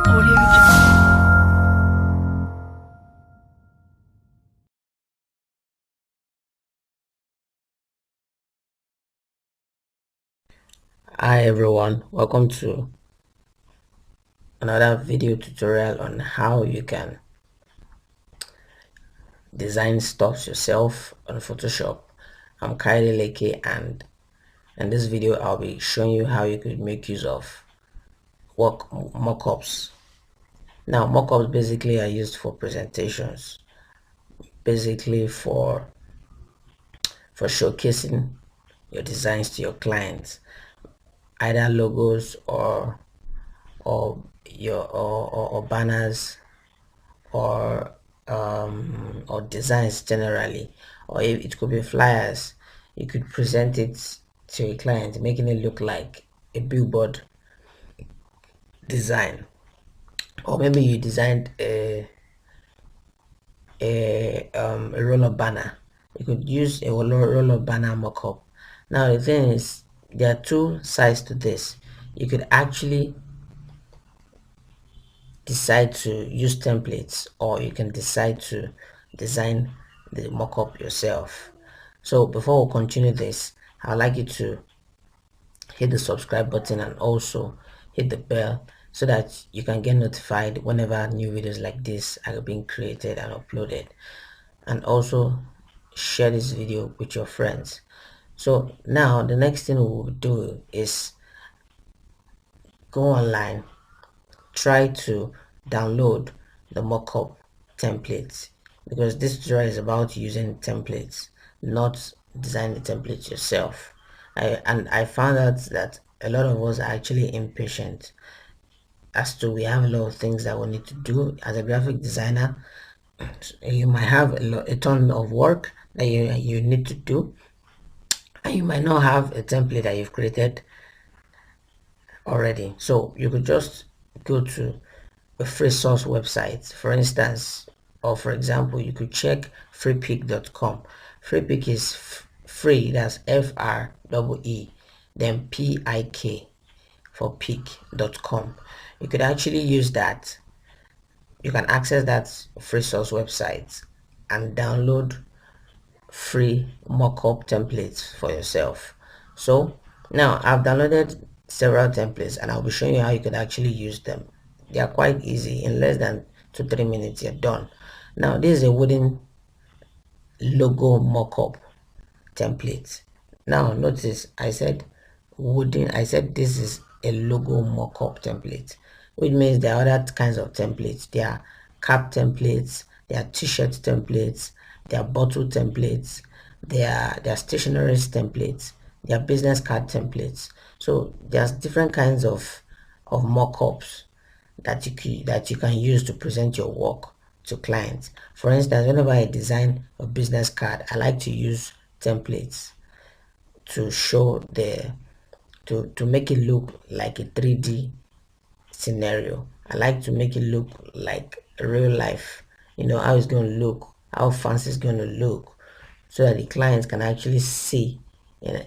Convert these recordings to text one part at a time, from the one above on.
Audio Jungle. Hi everyone, welcome to another video tutorial on how you can design stuff yourself on Photoshop. I'm Kylie Leke, and in this video I'll be showing you how you could make use of work mockups. Now mockups basically are used for presentations, basically for showcasing your designs to your clients, either logos or or banners or designs generally, or it could be flyers. You could present it to a client, making it look like a billboard design, or maybe you designed a roll of banner. You could use a roll of banner mockup. Now the thing is, there are two sides to this. You could actually decide to use templates, or you can decide to design the mockup yourself. So before we continue this, I'd like you to hit the subscribe button and also hit the bell so that you can get notified whenever new videos like this are being created and uploaded, and also share this video with your friends. So now the next thing we will do is go online, try to download the mockup templates, because this tutorial is about using templates, not design the templates yourself. I found out that a lot of us are actually impatient as to we have a lot of things that we need to do as a graphic designer. You might have a ton of work that you need to do, and you might not have a template that you've created already. So you could just go to a free source website, for instance, or for example, you could check freepik.com. Freepik is free, that's FREE, then PIK for peak.com. You could actually use that. You can access that free source website and download free mockup templates for yourself. So now I've downloaded several templates and I'll be showing you how you could actually use them. They are quite easy. In less than 2-3 minutes you're done. Now this is a wooden logo mockup template. Now notice I said wooden. I said this is a logo mockup template, which means there are other kinds of templates. There are cap templates, there are t-shirt templates, there are bottle templates, there are stationery templates, there are business card templates. So there's different kinds of mockups that you can use to present your work to clients. For instance, whenever I design a business card, I like to use templates to show to make it look like a 3D scenario. I like to make it look like real life. You know how it's going to look, how fancy it's going to look, so that the clients can actually see in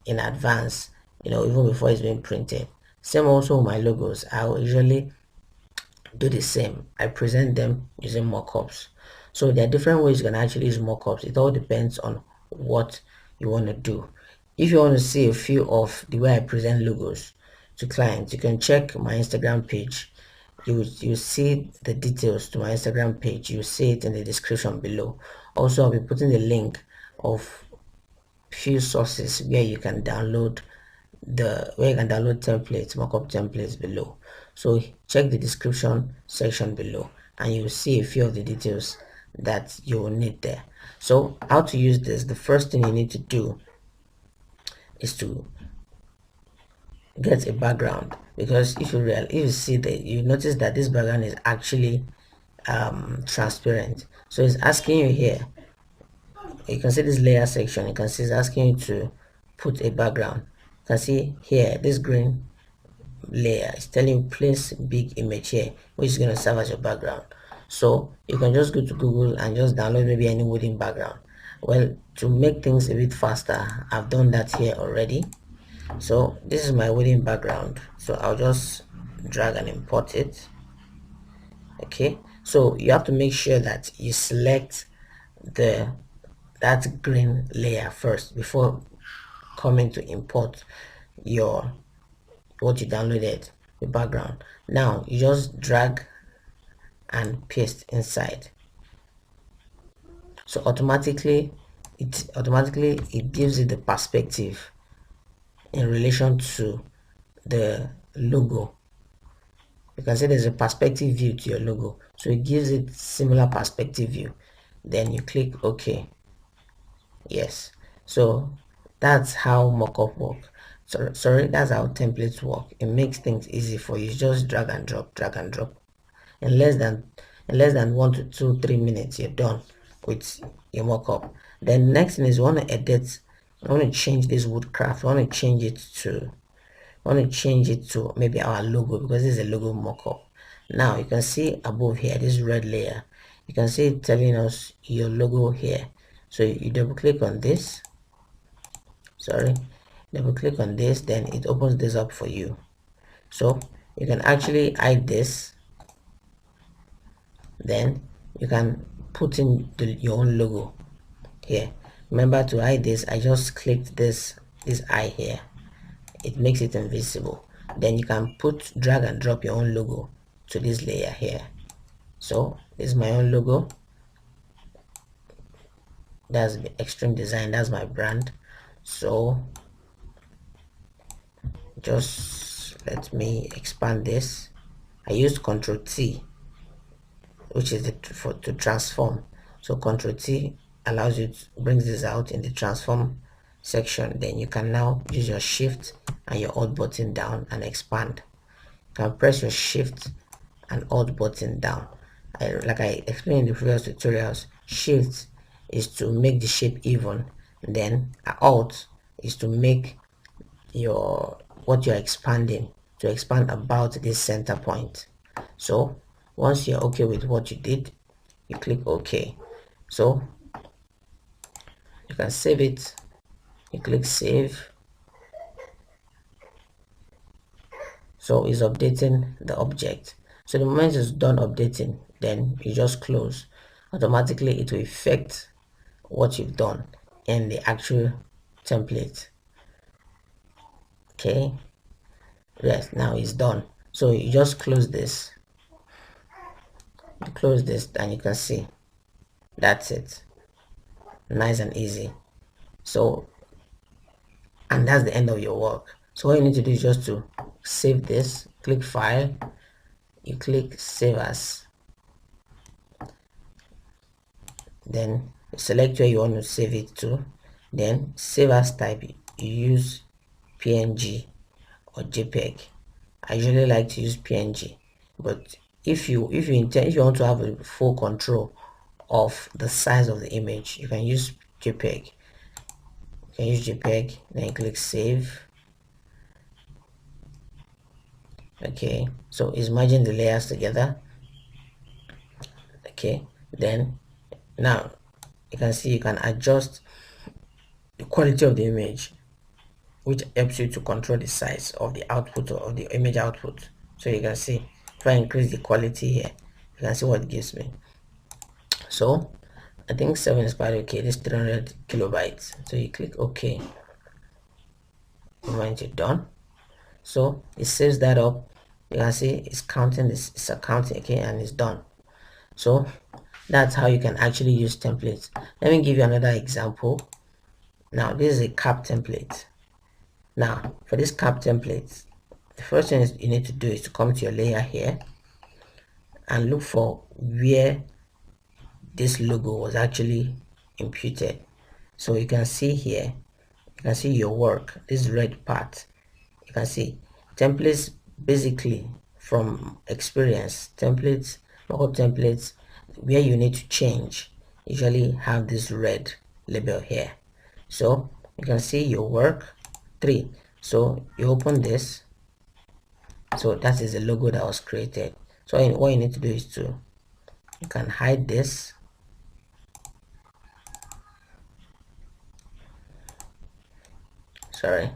in advance. You know, even before it's being printed. Same also with my logos. I will usually do the same. I present them using mockups. So there are different ways you can actually use mockups. It all depends on what you want to do. If you want to see a few of the way I present logos to clients, you can check my Instagram page. You see the details to my Instagram page. You see it in the description below. Also, I'll be putting the link of few sources where you can download templates, mockup templates below. So check the description section below and you'll see a few of the details that you will need there. So how to use this? The first thing you need to do is to get a background, because if you see that, you notice that this background is actually transparent. So it's asking you here, you can see this layer section, you can see it's asking you to put a background. You can see here this green layer is telling you place big image here, which is going to serve as your background. So you can just go to Google and just download maybe any wooden background. Well, to make things a bit faster, I've done that here already. So this is my wooden background, so I'll just drag and import it. Okay, so you have to make sure that you select the that green layer first before coming to import your what you downloaded, the background. Now you just drag and paste inside, so automatically it gives it the perspective in relation to the logo. You can see there's a perspective view to your logo, so it gives it similar perspective view. Then you click OK. Yes, so that's how mockup work. So sorry, that's how templates work. It makes things easy for you. Just drag and drop. In less than 1 to 2 3 minutes, you're done with your mockup. Then next thing is you want to edit. I want to change this woodcraft. I want to change it to maybe our logo, because this is a logo mockup. Now you can see above here this red layer, you can see it telling us your logo here. So you double click on this, double click on this, then it opens this up for you. So you can actually hide this, then you can put in your own logo here. Remember, to hide this, I just clicked this eye here, it makes it invisible. Then you can drag and drop your own logo to this layer here. So this is my own logo, that's Extreme Design, that's my brand. So just let me expand this. I used Ctrl T, which is to transform. So Ctrl T allows you to brings this out in the transform section. Then you can now use your shift and your alt button down and expand. You can press your shift and alt button down. Like I explained in the previous tutorials, shift is to make the shape even, then alt is to make what you're expanding to expand about this center point. So once you're okay with what you did, you click OK. So you can save it, you click save. So it's updating the object. So the moment it's done updating, then you just close. Automatically it will affect what you've done in the actual template. Okay, yes, now it's done. So you just close this, and you can see that's it, nice and easy. So, and that's the end of your work. So what you need to do is just to save this, click file, you click save as, then select where you want to save it to, then save as type, you use PNG or JPEG. I usually like to use PNG, but if you want to have a full control of the size of the image, you can use JPEG. Then click save. Okay, so it's merging the layers together. Okay, then now you can see you can adjust the quality of the image, which helps you to control the size of the output or the image output. So you can see if I increase the quality here, you can see what it gives me. So I think 7 is quite okay. This 300 kilobytes. So you click OK. When you're done, so it saves that up. You can see it's counting this, it's accounting, okay, and it's done. So that's how you can actually use templates. Let me give you another example. Now this is a cap template. Now for this cap template, the first thing you need to do is to come to your layer here and look for where this logo was actually imputed. So you can see here, you can see your work, this red part. You can see templates, basically from experience, mockup templates where you need to change usually have this red label here. So you can see your work 3. So you open this, so that is the logo that was created. So what you need to do is you can hide this. Sorry,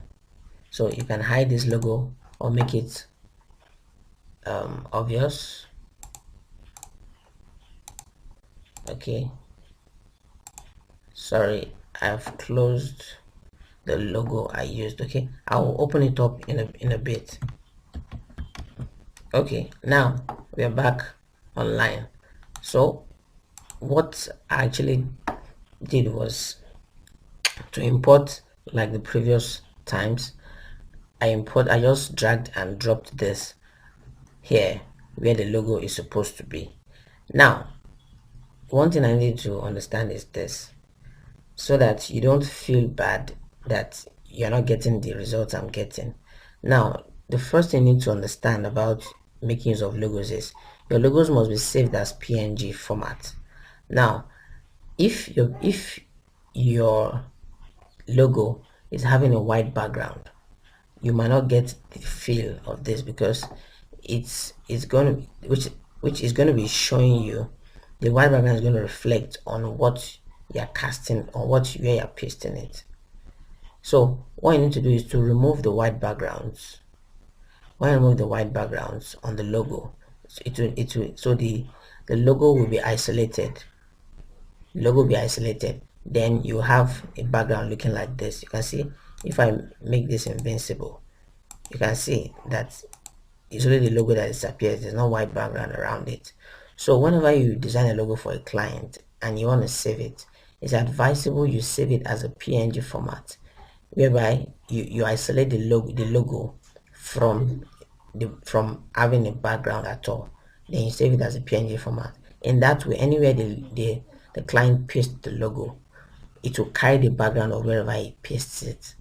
so you can hide this logo or make it obvious. Okay, sorry, I've closed the logo I used. Okay, I'll open it up in a bit. Okay, now we are back online. So what I actually did was to import, like the previous times. I just dragged and dropped this here where the logo is supposed to be. Now one thing I need to understand is this, so that you don't feel bad that you're not getting the results I'm getting. Now, the first thing you need to understand about making use of logos is your logos must be saved as PNG format. Now, if your logo is having a white background, you might not get the feel of this because it's going to, which is going to be showing you, the white background is going to reflect on what you're casting or where you're pasting it. So what you need to do is to remove the white backgrounds. When you remove the white backgrounds on the logo, so the logo will be isolated. Then you have a background looking like this. You can see if I make this invincible, you can see that it's only the logo that disappears. There's no white background around it. So whenever you design a logo for a client and you want to save it, it's advisable you save it as a PNG format, whereby you isolate the logo from having a background at all. Then you save it as a PNG format. In that way, anywhere the client pastes the logo, it will carry the background of wherever he pastes it.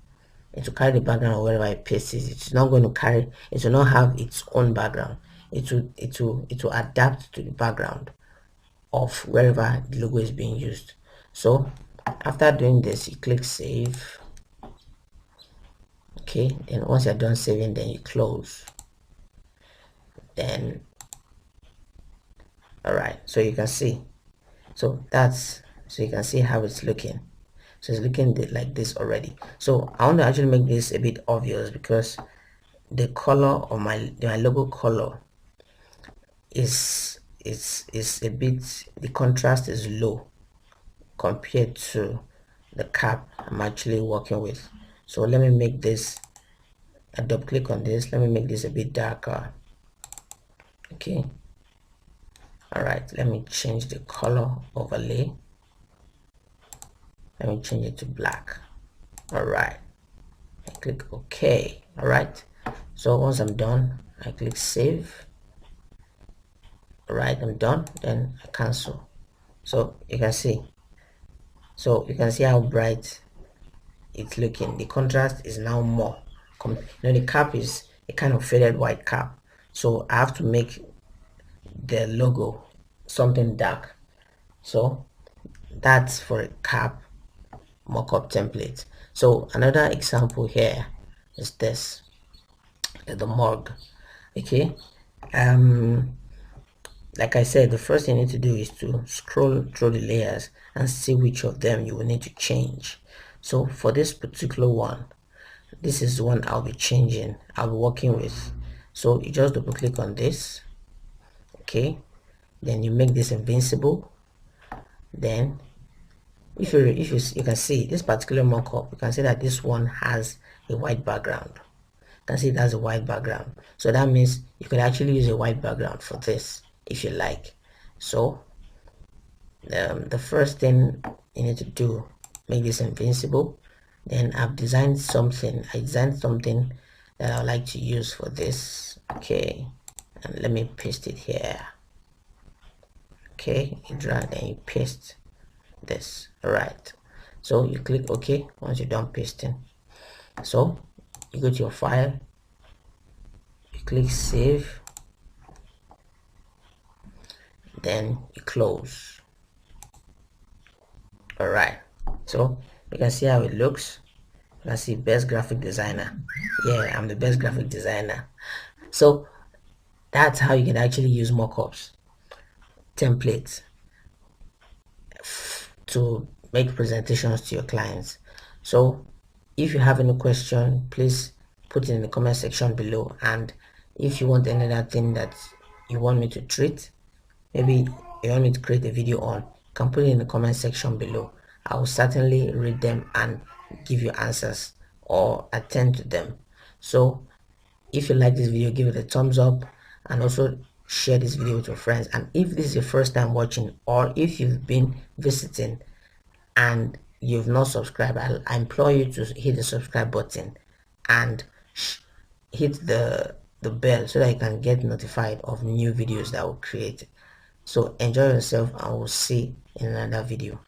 It will carry the background of wherever it pastes it. It's not going to carry, it will not have its own background. It will adapt to the background of wherever the logo is being used. So after doing this, you click save. Okay, then once you're done saving, then you close. Then all right, so you can see, so you can see how it's looking. So it's looking like this already. So I want to actually make this a bit obvious because the color of my logo color is a bit, the contrast is low compared to the cap I'm actually working with. So let me make this, I double click on this, let me make this a bit darker. Okay, all right, let me change the color overlay, let me change it to black. All right, I click OK. All right, so once I'm done, I click save. All right, I'm done, then I cancel. So you can see, how bright it's looking. The contrast is now more. The cap is a kind of faded white cap, so I have to make the logo something dark. So that's for a cap mockup template. So another example here is this, the mug. Okay, like I said, the first thing you need to do is to scroll through the layers and see which of them you will need to change. So for this particular one, this is the one I'll be changing, I'll be working with. So you just double click on this. Okay, then you make this invincible. Then if you can see this particular mockup, you can see that this one has a white background. You can see it has a white background, so that means you can actually use a white background for this if you like. So the first thing you need to do, make this invincible. Then I designed something that I like to use for this. Okay, and let me paste it here. Okay, you drag and you paste this. All right, so you click OK once you're done pasting. So you go to your file, you click save, then you close. All right, so you can see how it looks. You can see best graphic designer. Yeah, I'm the best graphic designer. So that's how you can actually use mockups templates to make presentations to your clients. So if you have any question, please put it in the comment section below. And if you want another thing that you want me to treat, maybe you want me to create a video on, can put it in the comment section below. I will certainly read them and give you answers or attend to them. So if you like this video, give it a thumbs up and also share this video with your friends. And if this is your first time watching, or if you've been visiting and you've not subscribed, I implore you to hit the subscribe button and hit the bell so that you can get notified of new videos that will create. So enjoy yourself and we'll see in another video.